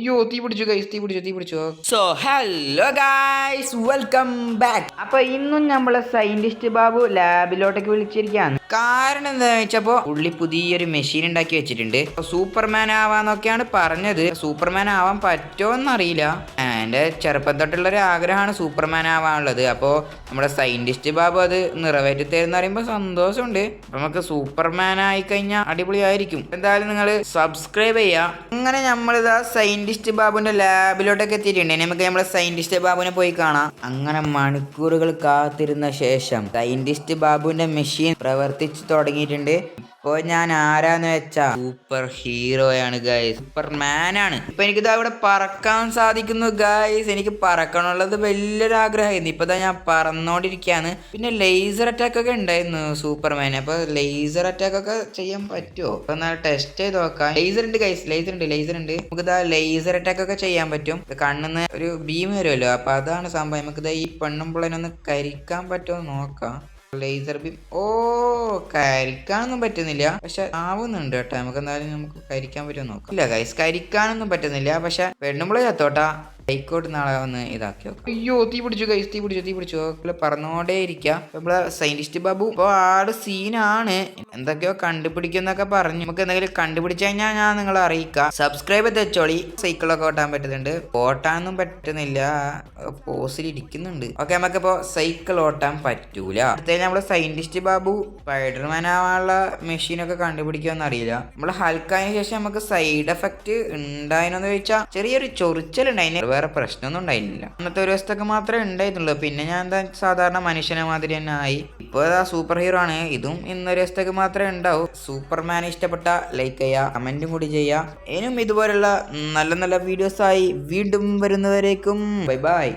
അയ്യോ തീ പിടിച്ചു ഗൈസ്, തീ പിടിച്ചു. So hello guys, welcome back. അപ്പൊ ഇന്നും നമ്മളെ സയന്റിസ്റ്റ് ബാബു ലാബിലോട്ടൊക്കെ വിളിച്ചിരിക്കുകയാണ്. കാരണം എന്താണെന്ന് വെച്ചപ്പോ പുള്ളി പുതിയൊരു മെഷീൻ ഉണ്ടാക്കി വെച്ചിട്ടുണ്ട്. സൂപ്പർമാൻ ആവാന്നൊക്കെയാണ് പറഞ്ഞത്. സൂപ്പർമാൻ ആവാൻ പറ്റുമോന്നറിയില്ല. എൻ്റെ ചെറുപ്പം തൊട്ടുള്ളൊരു ആഗ്രഹമാണ് സൂപ്പർമാൻ ആവാനുള്ളത്. അപ്പോൾ നമ്മുടെ സയന്റിസ്റ്റ് ബാബു അത് നിറവേറ്റി തരുന്ന പറയുമ്പോൾ സന്തോഷമുണ്ട്. അപ്പൊ നമുക്ക് സൂപ്പർമാൻ ആയി കഴിഞ്ഞാൽ അടിപൊളിയായിരിക്കും. എന്തായാലും നിങ്ങൾ സബ്സ്ക്രൈബ് ചെയ്യാം. അങ്ങനെ നമ്മളിതാ സയന്റിസ്റ്റ് ബാബുവിന്റെ ലാബിലോട്ടൊക്കെ എത്തിയിട്ടുണ്ട്. നമുക്ക് നമ്മളെ സയന്റിസ്റ്റ് ബാബുവിനെ പോയി കാണാം. അങ്ങനെ മണിക്കൂറുകൾ കാത്തിരുന്ന ശേഷം സയന്റിസ്റ്റ് ബാബുവിന്റെ മെഷീൻ പ്രവർത്തിച്ചു തുടങ്ങിയിട്ടുണ്ട്. ഇപ്പോൾ ഞാൻ ആരാന്ന് വെച്ചാ സൂപ്പർ ഹീറോയാണ് ഗൈസ്, സൂപ്പർമാനാണ്. ഇപ്പൊ എനിക്കിത് അവിടെ പറക്കാൻ സാധിക്കുന്നു ഗൈസ്. എനിക്ക് പറക്കണുള്ളത് വലിയൊരു ആഗ്രഹമായിരുന്നു. ഇപ്പൊ ഞാൻ പറന്നോണ്ടിരിക്കുകയാണ്. പിന്നെ ലേസർ അറ്റാക്ക് ഒക്കെ ഉണ്ടായിരുന്നു സൂപ്പർമാൻ. അപ്പൊ ലേസർ അറ്റാക്ക് ഒക്കെ ചെയ്യാൻ പറ്റുമോ? അപ്പൊ എന്നാൽ ടെസ്റ്റ് ചെയ്ത് നോക്കാം. ലേസർ ഉണ്ട് ഗൈസ്, ലേസർ ഉണ്ട്. നമുക്കിതാ ലേസർ അറ്റാക്ക് ഒക്കെ ചെയ്യാൻ പറ്റും. കണ്ണിന്ന് ഒരു ബീം വരുമല്ലോ, അപ്പൊ അതാണ് സംഭവം. നമുക്കിതാ ഈ പെണ്ണും പിള്ളേനൊന്ന് കരിക്കാൻ പറ്റുമോ നോക്കാം. Laser beam. ഓ, കരിക്കാനൊന്നും പറ്റുന്നില്ല, പക്ഷെ ആവുന്നുണ്ട് കേട്ടോ. നമുക്ക് എന്തായാലും നമുക്ക് കരിക്കാൻ പറ്റുമോ നോക്കാം. ഇല്ല ഗൈസ്, കരിക്കാനൊന്നും പറ്റുന്നില്ല. പക്ഷെ പെണ്ണുമ്പളെ ചത്തോട്ടാ. ഹൈക്കോട്ട് നാളെ വന്ന് ഇതാക്കി നോക്കാം. അയ്യോ തീ പിടിച്ചു ഗൈസ്, തീ പിടിച്ചു. പറന്നോണ്ടേ ഇരിക്കാം. നമ്മളെ സയന്റിസ്റ്റ് ബാബു ഇപ്പോൾ ആട് സീനാണ്. എന്തൊക്കെയോ കണ്ടുപിടിക്കുന്നൊക്കെ പറഞ്ഞു. നമുക്ക് എന്തെങ്കിലും കണ്ടുപിടിച്ചു കഴിഞ്ഞാൽ ഞാൻ നിങ്ങളെ അറിയിക്കാം. സബ്സ്ക്രൈബ് തെച്ചോളി. സൈക്കിളൊക്കെ ഓട്ടാൻ പറ്റുന്നുണ്ട്. ഓട്ടാനൊന്നും പറ്റുന്നില്ല, പോസിൽ ഇരിക്കുന്നുണ്ട്. ഓക്കെ, നമുക്കിപ്പോൾ സൈക്കിൾ ഓട്ടാൻ പറ്റൂല. അടുത്ത നമ്മളെ സയന്റിസ്റ്റ് ബാബു സ്പൈഡർമാൻ ആവാനുള്ള മെഷീനൊക്കെ കണ്ടുപിടിക്കുമെന്ന് അറിയില്ല. നമ്മള് ഹൽക്കായതിനു ശേഷം നമുക്ക് സൈഡ് എഫക്റ്റ് ഉണ്ടായിനോന്ന് ചോദിച്ചാൽ ചെറിയൊരു ചൊറിച്ചൽ ഉണ്ടായിരുന്നു. വേറെ പ്രശ്നമൊന്നും ഉണ്ടായിരുന്നില്ല. അന്നത്തെ ഒരു ദിവസത്തൊക്കെ മാത്രമേ ഉണ്ടായിരുന്നുള്ളൂ. പിന്നെ ഞാൻ എന്താ സാധാരണ മനുഷ്യനെ മാതിരി തന്നെ ആയി. ഇപ്പൊ സൂപ്പർ ഹീറോ ആണ്. ഇതും ഇന്നൊരു ദിവസത്തേക്ക് മാത്രമേ ഉണ്ടാവൂ. സൂപ്പർമാൻ ഇഷ്ടപ്പെട്ട ലൈക്ക് ചെയ്യുക, കമന്റും കൂടി ചെയ്യുക. ഇനിയും ഇതുപോലുള്ള നല്ല നല്ല വീഡിയോസായി വീണ്ടും വരുന്നവരേക്കും ബൈ ബൈ.